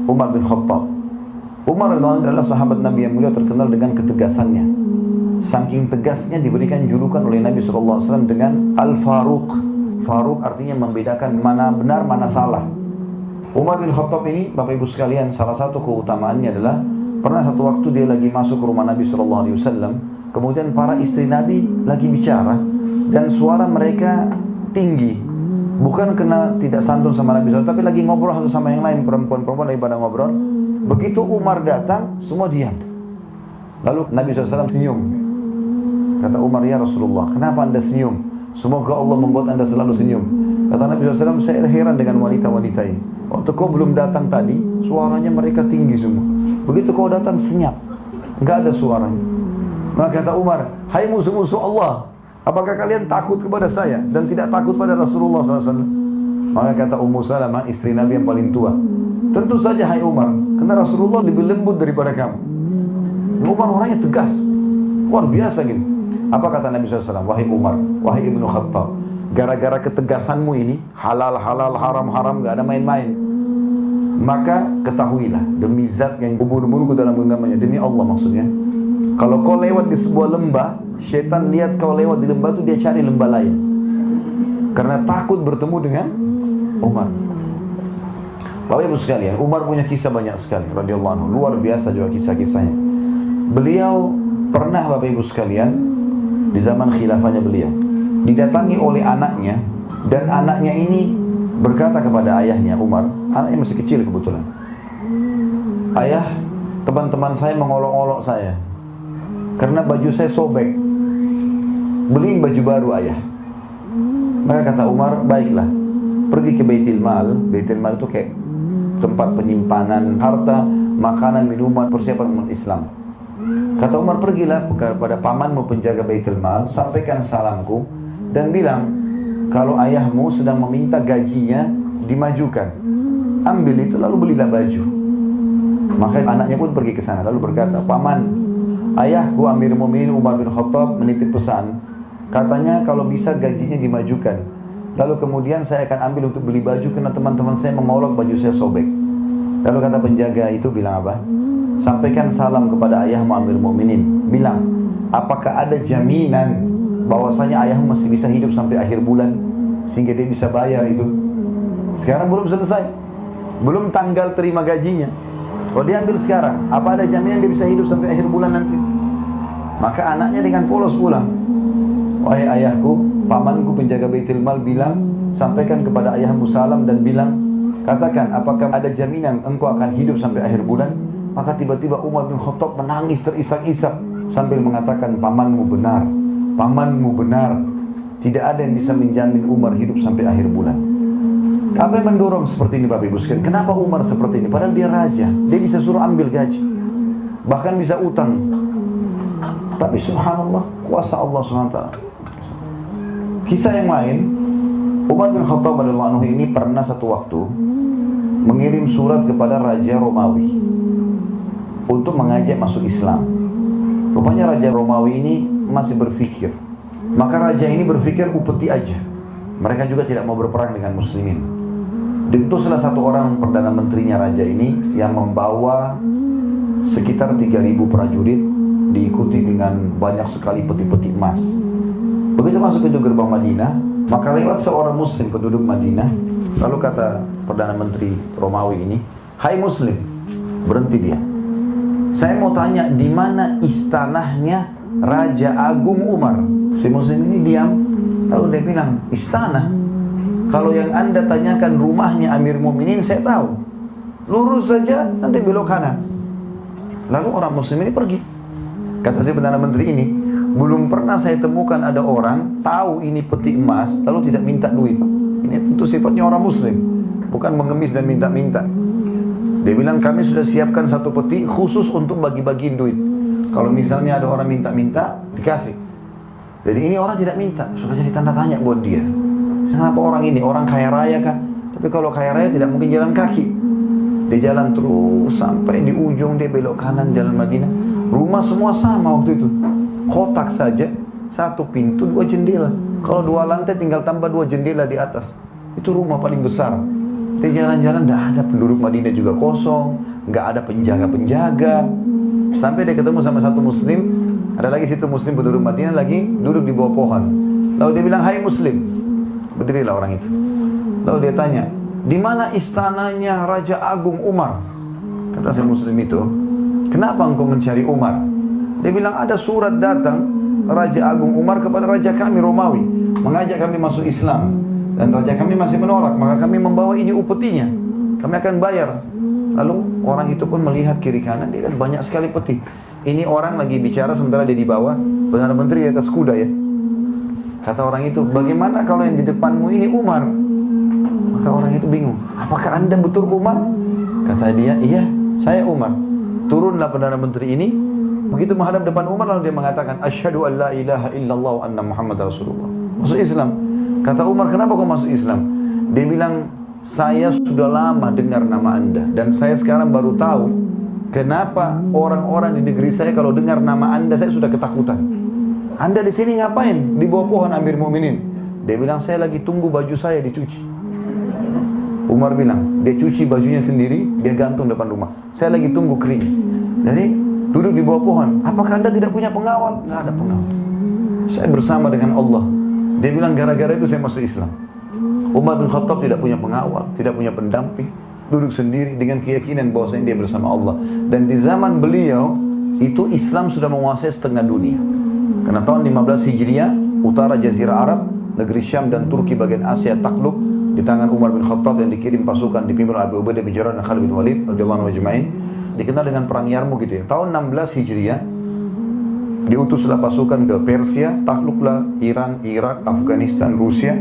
Umar bin Khattab. Umar adalah sahabat Nabi yang mulia, terkenal dengan ketegasannya. Saking tegasnya diberikan julukan oleh Nabi SAW dengan Al-Faruq. Faruq artinya membedakan mana benar mana salah. Umar bin Khattab ini, Bapak Ibu sekalian, salah satu keutamaannya adalah pernah satu waktu dia lagi masuk ke rumah Nabi SAW, kemudian para istri Nabi lagi bicara dan suara mereka tinggi. Bukan kena tidak santun sama Nabi SAW, tapi lagi ngobrol satu sama yang lain, perempuan-perempuan lagi pada ngobrol. Begitu Umar datang, semua diam. Lalu Nabi SAW senyum. Kata Umar, ya Rasulullah, kenapa anda senyum? Semoga Allah membuat anda selalu senyum. Kata Nabi SAW, saya heran dengan wanita-wanita ini. Waktu kau belum datang tadi, suaranya mereka tinggi semua. Begitu kau datang, senyap, nggak ada suaranya. Maka kata Umar, hai musuh-musuh Allah, apakah kalian takut kepada saya dan tidak takut pada Rasulullah SAW? Maka kata Ummu Salamah, istri Nabi yang paling tua, tentu saja hai Umar, karena Rasulullah lebih lembut daripada kamu. Umar orangnya tegas, luar biasa gitu. Apa kata Nabi SAW? Wahai Umar, wahai Ibnu Khattab, gara-gara ketegasanmu ini, halal, halal, haram, haram, gak ada main-main. Maka ketahuilah, demi zat yang kubur-burku dalam genggamannya, demi Allah maksudnya, kalau kau lewat di sebuah lembah, syaitan lihat kau lewat di lembah itu, dia cari lembah lain. Karena takut bertemu dengan Umar. Bapak Ibu sekalian, Umar punya kisah banyak sekali, radhiyallahu anhu. Luar biasa juga kisah-kisahnya. Beliau pernah, Bapak Ibu sekalian, di zaman khilafahnya beliau, didatangi oleh anaknya, dan anaknya ini berkata kepada ayahnya Umar, anaknya masih kecil kebetulan, ayah, teman-teman saya mengolok-olok saya karena baju saya sobek, beliin baju baru ayah. Maka kata Umar, baiklah, pergi ke Baitul Mal. Baitul Mal itu kayak tempat penyimpanan harta, makanan, minuman, persiapan umat Islam. Kata Umar, pergilah kepada pamanmu penjaga Baitul Mal, sampaikan salamku dan bilang kalau ayahmu sedang meminta gajinya dimajukan, ambil itu lalu belilah baju. Maka anaknya pun pergi ke sana lalu berkata, paman, ayahku Amirul Mukminin Umar bin Khattab menitip pesan, katanya kalau bisa gajinya dimajukan. Lalu kemudian saya akan ambil untuk beli baju karena teman-teman saya mengolok baju saya sobek. Lalu kata penjaga itu bilang apa? Sampaikan salam kepada ayahmu Amirul Mukminin. Bilang, apakah ada jaminan bahwasanya ayahmu masih bisa hidup sampai akhir bulan sehingga dia bisa bayar itu? Sekarang belum selesai, belum tanggal terima gajinya. Kalau dia ambil sekarang, apa ada jaminan dia bisa hidup sampai akhir bulan nanti? Maka anaknya dengan polos pulang. Wahai ayahku, pamanku penjaga Baitul Mal bilang, sampaikan kepada ayahmu salam dan bilang, katakan apakah ada jaminan engkau akan hidup sampai akhir bulan? Maka tiba-tiba Umar bin Khattab menangis terisak-isak sambil mengatakan, pamanmu benar, pamanmu benar. Tidak ada yang bisa menjamin Umar hidup sampai akhir bulan. Apa yang mendorong seperti ini Bapak Ibu sekalian? Kenapa Umar seperti ini? Padahal dia raja, dia bisa suruh ambil gaji, bahkan bisa utang. Tapi subhanallah, kuasa Allah SWT. Kisah yang lain, Umar bin Khattab radhiyallahu anhu ini pernah satu waktu mengirim surat kepada Raja Romawi untuk mengajak masuk Islam. Rupanya Raja Romawi ini masih berpikir. Maka raja ini berpikir upeti aja. Mereka juga tidak mau berperang dengan muslimin. Itu salah satu orang perdana menterinya raja ini yang membawa sekitar 3.000 prajurit, diikuti dengan banyak sekali peti-peti emas. Begitu masuk pintu gerbang Madinah, maka lewat seorang muslim penduduk Madinah. Lalu kata perdana menteri Romawi ini, hai muslim, berhenti dia. Saya mau tanya, di mana istanahnya Raja Agung Umar? Si muslim ini diam, lalu dia bilang, istana? Kalau yang anda tanyakan rumahnya Amir Mu'minin, saya tahu. Lurus saja, nanti belok kanan. Lalu orang muslim ini pergi. Kata si perdana menteri ini, belum pernah saya temukan ada orang tahu ini peti emas, lalu tidak minta duit. Ini tentu sifatnya orang muslim, bukan mengemis dan minta-minta. Dia bilang, kami sudah siapkan satu peti khusus untuk bagi-bagiin duit. Kalau misalnya ada orang minta-minta, dikasih. Jadi ini orang tidak minta, sudah jadi tanda tanya buat dia. Kenapa orang ini? Orang kaya raya kah? Tapi kalau kaya raya tidak mungkin jalan kaki. Dia jalan terus sampai di ujung, dia belok kanan jalan Madinah. Rumah semua sama waktu itu. Kotak saja, satu pintu, dua jendela. Kalau 2 lantai tinggal tambah 2 jendela di atas. Itu rumah paling besar. Dia jalan-jalan, tidak ada penduduk Madinah juga kosong, nggak ada penjaga-penjaga. Sampai dia ketemu sama satu muslim, ada lagi situ muslim penduduk Madinah lagi duduk di bawah pohon. Lalu dia bilang, hai muslim, berdirilah orang itu. Lalu dia tanya, di mana istananya Raja Agung Umar? Kata si muslim itu, kenapa engkau mencari Umar? Dia bilang, ada surat datang Raja Agung Umar kepada Raja kami Romawi, mengajak kami masuk Islam. Dan Raja kami masih menolak, maka kami membawa ini upetinya, kami akan bayar. Lalu orang itu pun melihat kiri kanan, dia lihat banyak sekali peti. Ini orang lagi bicara sementara dia di bawah, Perdana Menteri di atas kuda ya. Kata orang itu, bagaimana kalau yang di depanmu ini Umar? Maka orang itu bingung, apakah anda betul Umar? Kata dia, iya, saya Umar. Turunlah Perdana Menteri ini. Begitu menghadap depan Umar, lalu dia mengatakan, asyhadu an la ilaha illallah wa anna Muhammad Rasulullah. Masuk Islam. Kata Umar, kenapa kau masuk Islam? Dia bilang, saya sudah lama dengar nama anda, dan saya sekarang baru tahu kenapa orang-orang di negeri saya kalau dengar nama anda, saya sudah ketakutan. Anda di sini ngapain? Di bawah pohon Amir Mu'minin. Dia bilang, saya lagi tunggu baju saya dicuci. Umar bilang, dia cuci bajunya sendiri, dia gantung depan rumah. Saya lagi tunggu kering. Jadi, duduk di bawah pohon. Apakah anda tidak punya pengawal? Nggak ada pengawal. Saya bersama dengan Allah. Dia bilang, gara-gara itu saya masuk Islam. Umar bin Khattab tidak punya pengawal, tidak punya pendamping, duduk sendiri dengan keyakinan bahwasanya dia bersama Allah. Dan di zaman beliau itu Islam sudah menguasai setengah dunia. Karena tahun 15 Hijriah, utara Jazirah Arab, negeri Syam dan Turki bagian Asia takluk di tangan Umar bin Khattab yang dikirim pasukan dipimpin oleh Abu Ubaidah bin Jarrah dan Khalid bin Walid radhiyallahu anhum ajma'in. Dikenal dengan perang Yarmuk gitu ya. Tahun 16 Hijriah diutuslah pasukan ke Persia, takluklah Iran, Irak, Afghanistan, Rusia.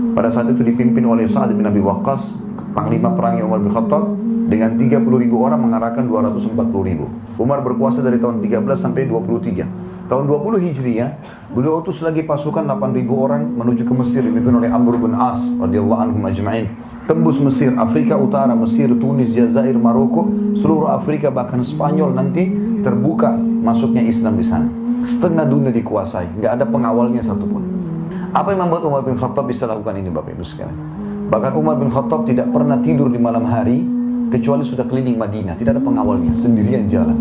Pada saat itu dipimpin oleh Sa'ad bin Abi Waqqas, panglima perangnya Umar bin Khattab, dengan 30.000 orang mengarahkan 240.000. Umar berkuasa dari tahun 13 sampai 23. Tahun 20 Hijriah, beliau utus lagi pasukan 8.000 orang menuju ke Mesir, dipimpin oleh Amr bin As radhiyallahu anhum ajma'in. Tembus Mesir, Afrika Utara, Mesir, Tunis, Jazair, Maroko, seluruh Afrika bahkan Spanyol nanti terbuka masuknya Islam di sana. Setengah dunia dikuasai, nggak ada pengawalnya satupun. Apa yang membuat Umar bin Khattab bisa lakukan ini, Bapak Ibu sekalian? Bahkan Umar bin Khattab tidak pernah tidur di malam hari kecuali sudah keliling Madinah, tidak ada pengawalnya, sendirian jalan.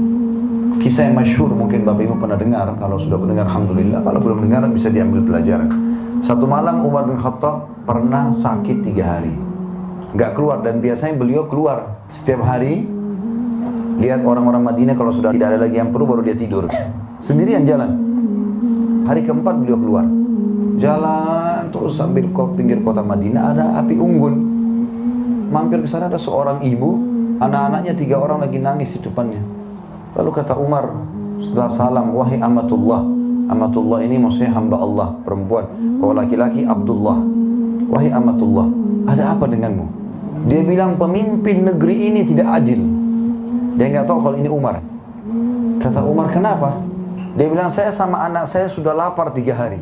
Kisah yang masyhur mungkin Bapak Ibu pernah dengar, kalau sudah mendengar alhamdulillah, kalau belum dengar bisa diambil pelajaran. Satu malam Umar bin Khattab pernah sakit 3 hari, nggak keluar, dan biasanya beliau keluar setiap hari. Lihat orang-orang Madinah kalau sudah tidak ada lagi yang perlu baru dia tidur, sendirian jalan. Hari keempat beliau keluar, jalan terus sambil ke pinggir kota Madinah, ada api unggun. Mampir ke sana, ada seorang ibu, anak-anaknya 3 orang lagi nangis di depannya. Lalu kata Umar setelah salam, wahai amatullah. Amatullah ini maksudnya hamba Allah, perempuan. Kalau laki-laki Abdullah. Wahai amatullah, ada apa denganmu? Dia bilang, pemimpin negeri ini tidak adil. Dia nggak tahu kalau ini Umar. Kata Umar, kenapa? Dia bilang, saya sama anak saya sudah lapar 3 hari.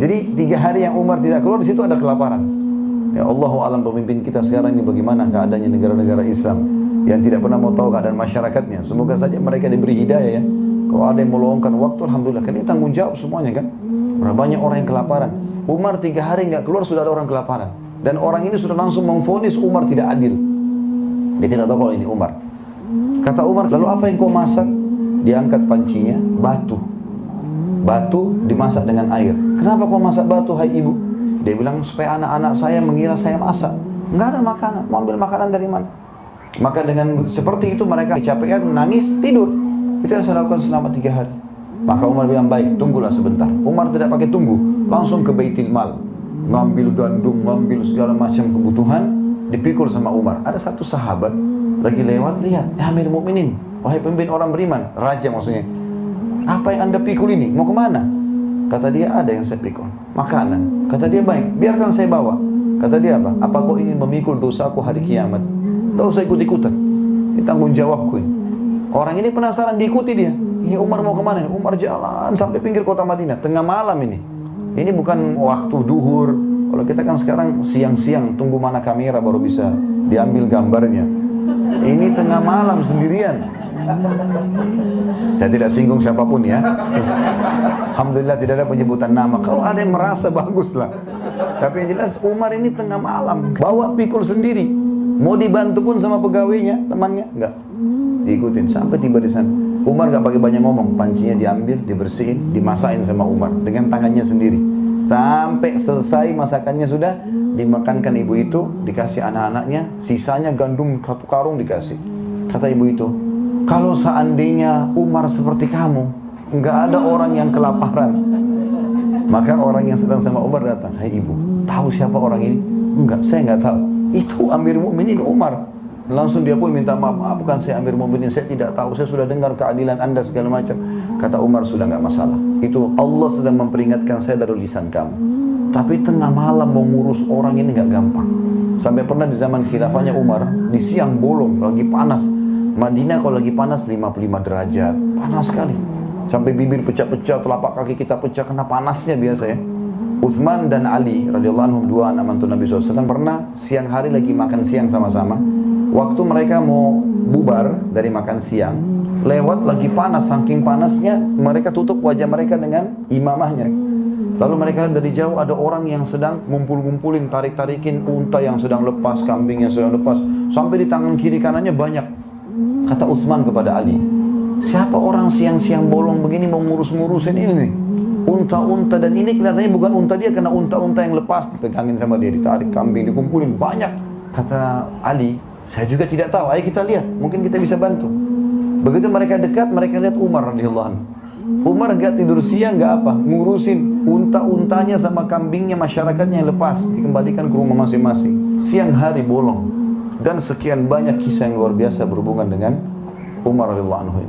Jadi 3 hari yang Umar tidak keluar, di situ ada kelaparan. Ya Allahu alam pemimpin kita sekarang ini bagaimana keadaannya negara-negara Islam yang tidak pernah mau tahu keadaan masyarakatnya. Semoga saja mereka diberi hidayah ya. Kalau ada yang meluangkan waktu, alhamdulillah. Kan ini tanggung jawab semuanya kan. Berapa banyak orang yang kelaparan. Umar 3 hari nggak keluar sudah ada orang kelaparan. Dan orang ini sudah langsung memvonis Umar tidak adil. Dia tidak tahu kalau ini Umar. Kata Umar, lalu apa yang kau masak? Diangkat pancinya, batu. Batu dimasak dengan air. Kenapa kau masak batu, hai ibu? Dia bilang, supaya anak-anak saya mengira saya masak. Nggak ada makanan, mau ambil makanan dari mana? Maka dengan seperti itu mereka kecapean, menangis, tidur. Itu yang saya lakukan selama 3 hari. Maka Umar bilang, baik, tunggulah sebentar. Umar tidak pakai tunggu, langsung ke Baitul Mal. Ngambil gandum, ngambil segala macam kebutuhan, dipikul sama Umar. Ada satu sahabat lagi lewat, lihat, ya Amir Mu'minin, wahai pemimpin orang beriman, raja maksudnya. Apa yang anda pikul ini? Mau kemana? Kata dia, ada yang saya pikul, makanan. Kata dia, baik, biarkan saya bawa. Kata dia apa? Apa kau ingin memikul dosaku hari kiamat? Tak usah ikut-ikutan, ini tanggung jawabku ini. Orang ini penasaran, diikuti dia. Ini Umar mau kemana? Umar jalan sampai pinggir kota Madinah, tengah malam ini. Ini bukan waktu duhur. Kalau kita kan sekarang siang-siang, tunggu mana kamera baru bisa diambil gambarnya. Ini tengah malam sendirian. Saya tidak singgung siapapun ya. Alhamdulillah tidak ada penyebutan nama. Kalau ada yang merasa baguslah. Tapi yang jelas Umar ini tengah malam bawa pikul sendiri. Mau dibantu pun sama pegawainya, temannya, enggak. Diikutin sampai tiba di sana. Umar enggak pakai banyak ngomong, pancinya diambil, dibersihin, dimasakin sama Umar dengan tangannya sendiri. Sampai selesai masakannya sudah dimakankan ibu itu, dikasih anak-anaknya, sisanya gandum 1 karung dikasih. Kata ibu itu, kalau seandainya Umar seperti kamu, enggak ada orang yang kelaparan. Maka orang yang sedang sama Umar datang, hai ibu, tahu siapa orang ini? Enggak, saya enggak tahu. Itu Amir Mukminin Umar. Langsung dia pun minta maaf, bukan saya Amir Mukminin, saya tidak tahu, saya sudah dengar keadilan anda segala macam. Kata Umar, sudah enggak masalah. Itu Allah sedang memperingatkan saya dari lisan kamu. Tapi tengah malam mau ngurus orang ini enggak gampang. Sampai pernah di zaman khilafahnya Umar, di siang bolong, lagi panas. Madinah kalau lagi panas 55 derajat, panas sekali. Sampai bibir pecah-pecah, telapak kaki kita pecah karena panasnya biasa ya. Uthman dan Ali radhiyallahu anhum, 2 anak mantu Nabi SAW, pernah siang hari lagi makan siang sama-sama. Waktu mereka mau bubar dari makan siang, lewat lagi panas, saking panasnya mereka tutup wajah mereka dengan imamahnya. Lalu mereka lihat dari jauh ada orang yang sedang ngumpul-ngumpulin, tarik-tarikin unta yang sedang lepas, kambing yang sedang lepas, sampai di tangan kiri kanannya banyak. Kata Utsman kepada Ali, siapa orang siang-siang bolong begini mau ngurus-ngurusin ini nih? Unta-unta, dan ini kelihatannya bukan unta dia, karena unta-unta yang lepas dipegangin sama dia, ditarik, kambing dikumpulin banyak. Kata Ali, saya juga tidak tahu, ayo kita lihat, mungkin kita bisa bantu. Begitu mereka dekat, mereka lihat Umar radhiyallahu anhu. Umar gak tidur siang, gak apa, ngurusin unta-untanya sama kambingnya masyarakatnya yang lepas, dikembalikan ke rumah masing-masing. Siang hari bolong. Dan sekian banyak kisah yang luar biasa berhubungan dengan Umar radhiyallahu anhu.